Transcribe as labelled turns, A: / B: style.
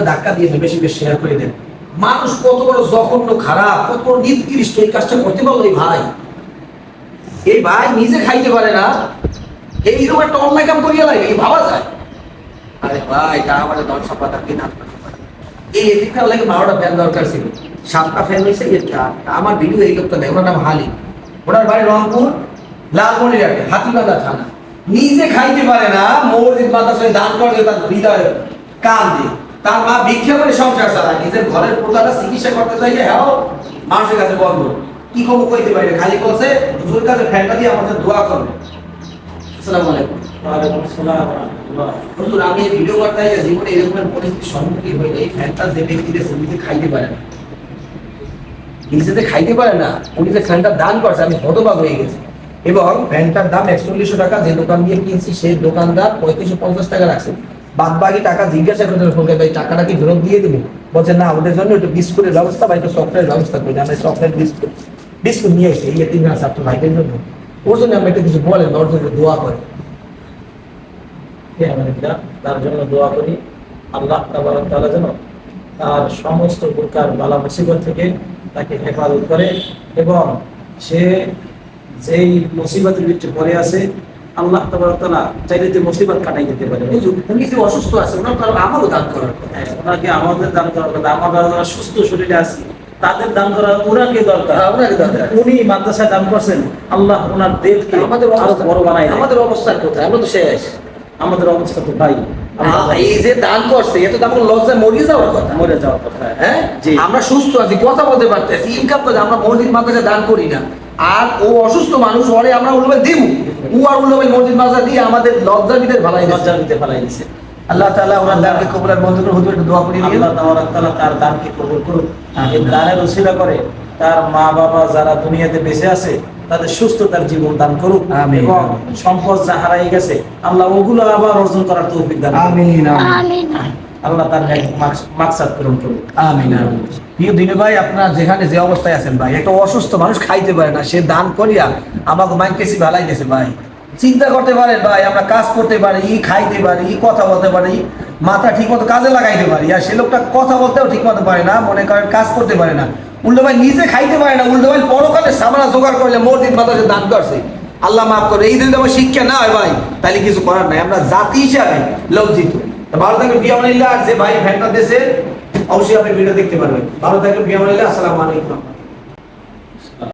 A: ধাক্কা দিয়ে বেশি বেশি শেয়ার করে দেন। মানুষ কত বড় জঘন্য খারাপ, কত বড় নিকৃষ্ট, এই কাজটা করতে পারলো এই ভাই নিজে খাইতে পারে না, এইরকম একটা অন্যায় কাম করিয়া লাগে, এই ভাবা যায়? আরে ভাই তা আমাদের দল সাপাটা কি না, এই এদিকটা লাগে 12টা ফ্যান দরকার ছিল, 7টা ফ্যান হয়েছে। আমার ভিডিও এই লোকটা দেয়, ওনার নাম হালিম, ওনার বাড়ি রংপুর লালমনিরহাটে হাতিবান্ধা থানা। নিজে খাইতে পারে না, মসজিদ মাদ্রাসায় দান করে তার হৃদয় কান দিয়ে, তার মা ভিক্ষা করে সংসার চালায়, নিজের ঘরের পোতাটা চিকিৎসা করতে চাইলে হ্যাঁ মানুষের কাছে বন্ধ, কি কম কইতে পারি, খালি বলছে হুজুর কাছে ফ্যানটা দিয়ে আমাদের দোয়া করবে। আসসালামু আলাইকুম। ওয়ালাইকুম আসসালাম। হুজুর আমি এই ভিডিও করতে গিয়ে জীবনে এরকম পরিস্থিতির সম্মুখীন হই, এই ফ্যানটা যে ব্যক্তি দিয়েছে নিজে খাইতে পারে না, নিজে যে খাইতে পারে না, উনি যে ফ্যানটা দান করছে আমি হতবাক হয়ে গেছি। এবং ফ্যানটার দাম 4100 টাকা, যে দোকান দিয়ে কিনছি সেই দোকানদার 3550 টাকা রাখছে, বাদ বাকি টাকা জিজ্ঞাসা করতে ফোন করে, ভাই টাকাটা কি ফেরত দিয়ে দেবো? বলছে না, ওদের জন্য একটু বিস্কুটের ব্যবস্থা বা একটু চকলেটের ব্যবস্থা করি, আমরা চকলেট বিস্কুট নিয়ে এসেছি এই 3 মাস আপনার ভাইদের জন্য, ওর জন্য আমরা একটু কিছু বলেন, ওর জন্য দোয়া করে।
B: তার জন্য দোয়া করি, আল্লাহ তাআলা যেন তার সমস্ত প্রকার বালা মুসিবত থেকে তাকে হেফাজত করে, এবং সে যেই মুসিবতের ভিতরে পড়ে আছে আল্লাহ তাআলা চাইলে যে মুসিবত কাটাই দিতে পারে।
A: উনি যে অসুস্থ আছে ওনার তো আমারও দান করার কথা,
B: ওনাকে আমাদের দান করার কথা, আমরা যারা সুস্থ শরীরে আছি তাদের দান করা ওনাকে দরকার, উনি মাদ্রাসায় দান করছেন, আল্লাহ ওনার দেহকে আমাদের আরো বড় বানায়।
A: আমাদের অবস্থার কোথায়, আমরা তো শেষ,
B: আমাদের অবস্থা তো ভাই
A: এই যে দান করছে এত দাম লজ্জায় মরে যাওয়ার কথা,
B: মরে যাওয়ার কথা।
A: হ্যাঁ আমরা সুস্থ আছি, কথা বলতে পারতেছি, ইনকাম করে, আমরা মসজিদ মাদ্রাসায় দান করি না, আর ও অসুস্থ মানুষ, ওরে আমরা উল্লেখ দিব, ও আর উল্লেখ মসজিদ মাদ্রাসা দিয়ে আমাদের লজ্জার ভিতরে
B: ফেলাই দিছে।
A: আল্লাহ তাআলা ওনার দানকে কবুল আর মঞ্জুর হুজুর একটু দোয়া করি,
B: আল্লাহ তাআলা তার দানকে কবুল করুক, এই দানের উসিলা করে তার মা বাবা যারা দুনিয়াতে বেঁচে আছে তাদের সুস্থতার জীবন দান করুক, এবং সম্পদ যা হারাই গেছে আল্লাহ ওগুলো আবার অর্জন করার তৌফিক দান করুক।
A: আমিন আমিন।
B: আল্লাহ তার মাকসাদ পূরণ করুক।
A: আমিন আমিন। প্রিয় দিনু ভাই, আপনার যেখানে যে অবস্থায় আছেন ভাই, একটা অসুস্থ মানুষ খাইতে পারে না, সে দান করিয়া আমাকে মাইন্ড কেসি ভালাই গেছে ভাই। চিন্তা করতে পারেন ভাই, আমরা কাজ করতে পারি, খাইতে পারি, কথা বলতে পারি, মাথা ঠিক মতো কাজে লাগাইতে পারি, আর সে লোকটা কথা বলতেও ঠিক মতো পারে না, মনে করেন কাজ করতে পারে না, উল্টো ভাই নিজে খাইতে পারে না, উল্টো ভাই পরকালে সামনা জোগাড় করলে মসজিদ মাদ্রাসা দান করছে, আল্লাহ মাফ করে। এই দিন আমার শিক্ষা না হয় ভাই, তাহলে কিছু করার নাই, আমরা জাতি হিসাবে লজ্জিত। ভালো থাকবেন বিয়ামানিল্লাহ। আর যে ভাই ফ্যানটা দেশে অবশ্যই আপনি ভিডিও দেখতে পারবেন। ভালো থাকবেন বিয়ামানিল্লাহ। আসসালামু আলাইকুম।